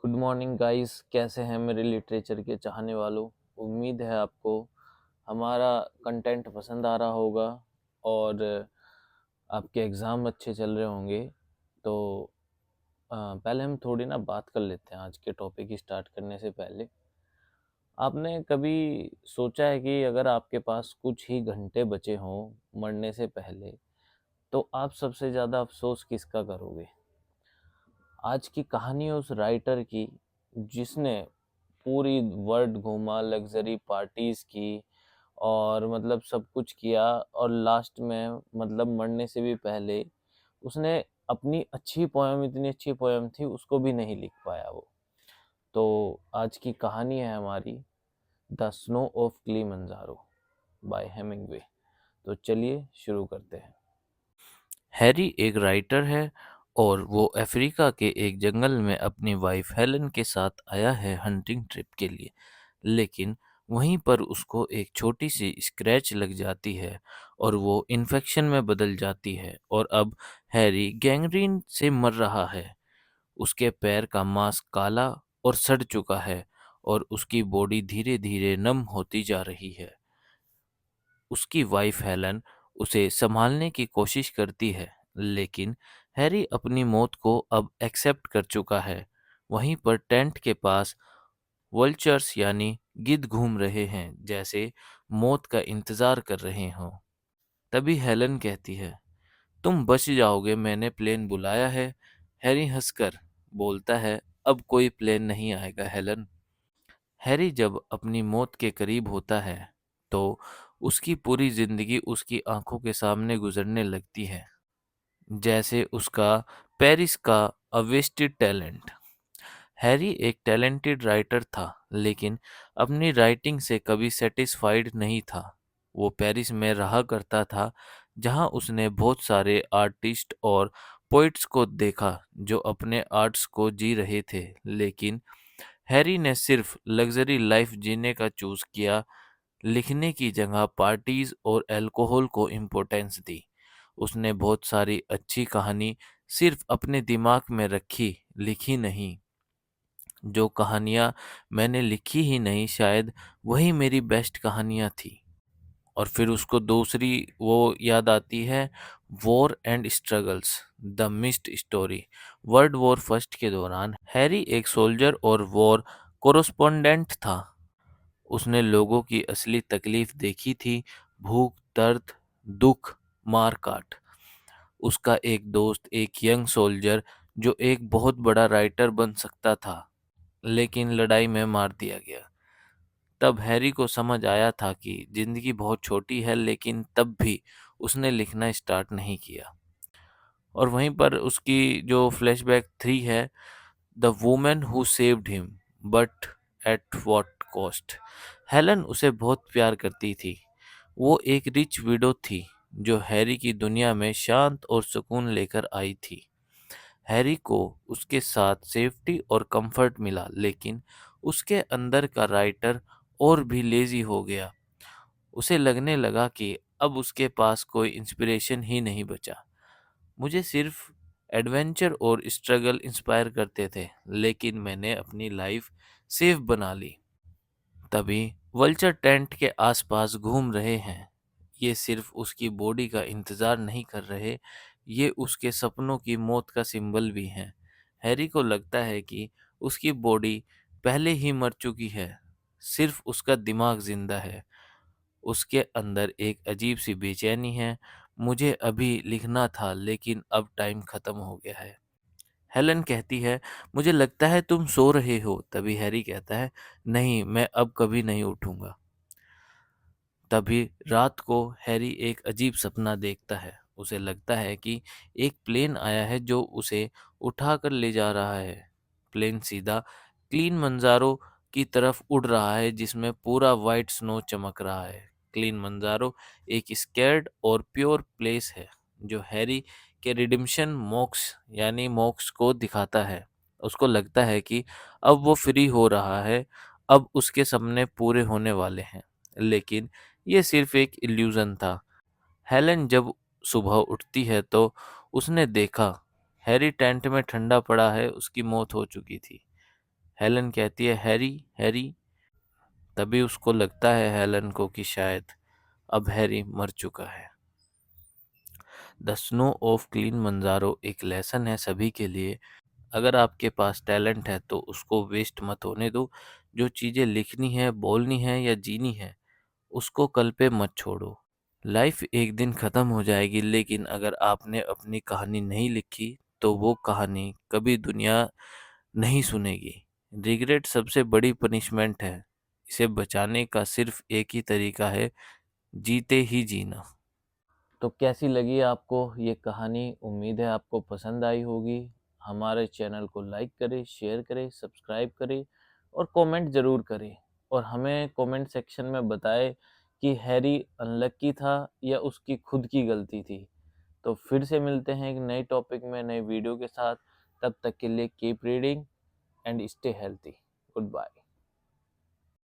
Good morning guys, कैसे हैं मेरे लिटरेचर के चाहने वालों। उम्मीद है आपको हमारा कंटेंट पसंद आ रहा होगा और आपके एग्ज़ाम अच्छे चल रहे होंगे। तो पहले हम थोड़ी ना बात कर लेते हैं आज के टॉपिक स्टार्ट करने से पहले। आपने कभी सोचा है कि अगर आपके पास कुछ ही घंटे बचे हों मरने से पहले, तो आप सबसे ज़्यादा अफसोस किसका करोगे? आज की कहानी उस राइटर की जिसने पूरी वर्ल्ड घूमा, लग्जरी पार्टीज की और मतलब सब कुछ किया और लास्ट में मतलब मरने से भी पहले उसने अपनी अच्छी पोयम, इतनी अच्छी पोयम थी, उसको भी नहीं लिख पाया वो। तो आज की कहानी है हमारी the snow of Kilimanjaro by Hemingway. तो चलिए शुरू करते हैं। हैरी एक राइटर है और वो अफ्रीका के एक जंगल में अपनी वाइफ हेलन के साथ आया है हंटिंग ट्रिप के लिए। लेकिन वहीं पर उसको एक छोटी सी स्क्रैच लग जाती है और वो इन्फेक्शन में बदल जाती है और अब हैरी गैंग्रीन से मर रहा है। उसके पैर का मांस काला और सड़ चुका है और उसकी बॉडी धीरे धीरे नम होती जा रही है। उसकी वाइफ हेलन उसे संभालने की कोशिश करती है, लेकिन हैरी अपनी मौत को अब एक्सेप्ट कर चुका है। वहीं पर टेंट के पास वल्चर्स यानी गिद्ध घूम रहे हैं, जैसे मौत का इंतजार कर रहे हों। तभी हेलन कहती है, तुम बच जाओगे, मैंने प्लेन बुलाया है। हैरी हंसकर बोलता है, अब कोई प्लेन नहीं आएगा हेलन। हैरी जब अपनी मौत के करीब होता है तो उसकी पूरी जिंदगी उसकी आंखों के सामने गुजरने लगती है, जैसे उसका पेरिस का अवेस्टेड टैलेंट। हैरी एक टैलेंटेड राइटर था, लेकिन अपनी राइटिंग से कभी सेटिस्फाइड नहीं था। वो पेरिस में रहा करता था, जहां उसने बहुत सारे आर्टिस्ट और पोइट्स को देखा जो अपने आर्ट्स को जी रहे थे। लेकिन हैरी ने सिर्फ लग्जरी लाइफ जीने का चूज किया, लिखने की जगह पार्टीज और अल्कोहल को इम्पोर्टेंस दी। उसने बहुत सारी अच्छी कहानी सिर्फ अपने दिमाग में रखी, लिखी नहीं। जो कहानियाँ मैंने लिखी ही नहीं, शायद वही मेरी बेस्ट कहानियाँ थी। और फिर उसको दूसरी वो याद आती है, war and struggles the missed story. World war first के दौरान हैरी एक सोल्जर और वॉर कोरोस्पोंडेंट था। उसने लोगों की असली तकलीफ देखी थी, भूख, दर्द, दुख, मार काट। उसका एक दोस्त एक यंग सोल्जर जो एक बहुत बड़ा राइटर बन सकता था, लेकिन लड़ाई में मार दिया गया। तब हैरी को समझ आया था कि जिंदगी बहुत छोटी है, लेकिन तब भी उसने लिखना स्टार्ट नहीं किया। और वहीं पर उसकी जो फ्लैशबैक 3 है, the women who saved him but at what cost. Helen उसे बहुत प्यार करती थी। वो एक रिच विडो थी जो हैरी की दुनिया में शांत और सुकून लेकर आई थी। हैरी को उसके साथ सेफ्टी और कंफर्ट मिला, लेकिन उसके अंदर का राइटर और भी लेजी हो गया। उसे लगने लगा कि अब उसके पास कोई इंस्पिरेशन ही नहीं बचा। मुझे सिर्फ एडवेंचर और स्ट्रगल इंस्पायर करते थे, लेकिन मैंने अपनी लाइफ सेफ बना ली। तभी वल्चर टेंट के आसपास घूम रहे हैं। ये सिर्फ उसकी बॉडी का इंतजार नहीं कर रहे, ये उसके सपनों की मौत का सिंबल भी हैं। हैरी को लगता है कि उसकी बॉडी पहले ही मर चुकी है, सिर्फ उसका दिमाग जिंदा है। उसके अंदर एक अजीब सी बेचैनी है, मुझे अभी लिखना था लेकिन अब टाइम खत्म हो गया है। हेलन कहती है, मुझे लगता है तुम सो रहे हो। तभी हैरी कहता है, नहीं, मैं अब कभी नहीं उठूंगा। तभी रात को हैरी एक अजीब सपना देखता है। उसे लगता है कि एक प्लेन आया है जो उसे उठा कर ले जा रहा है। प्लेन सीधा क्लीन मंजारो की तरफ उड़ रहा है, जिसमें पूरा वाइट स्नो चमक रहा है। क्लीन मंजारो एक स्केर्ड और प्योर प्लेस है जो हैरी के रिडिम्पशन मोक्स यानी मोक्स को दिखाता है। उसको लगता है कि अब वो फ्री हो रहा है, अब उसके सपने पूरे होने वाले हैं। लेकिन ये सिर्फ एक इल्यूजन था। हेलन जब सुबह उठती है तो उसने देखा हैरी टेंट में ठंडा पड़ा है, उसकी मौत हो चुकी थी। हेलन कहती है हैरी हैरी। तभी उसको लगता है हेलन को कि शायद अब हैरी मर चुका है। द स्नो ऑफ क्लीन मंजारो एक लेसन है सभी के लिए। अगर आपके पास टैलेंट है तो उसको वेस्ट मत होने दो। जो चीज़ें लिखनी है, बोलनी है या जीनी है, उसको कल पे मत छोड़ो। लाइफ एक दिन ख़त्म हो जाएगी, लेकिन अगर आपने अपनी कहानी नहीं लिखी तो वो कहानी कभी दुनिया नहीं सुनेगी। रिग्रेट सबसे बड़ी पनिशमेंट है। इसे बचाने का सिर्फ एक ही तरीका है, जीते ही जीना। तो कैसी लगी आपको ये कहानी? उम्मीद है आपको पसंद आई होगी। हमारे चैनल को लाइक करें, शेयर करें, सब्सक्राइब करें और कमेंट ज़रूर करें। और हमें कमेंट सेक्शन में बताएं कि हैरी अनलक्की था या उसकी खुद की गलती थी। तो फिर से मिलते हैं एक नए टॉपिक में, नए वीडियो के साथ। तब तक के लिए keep reading and stay healthy. Good bye.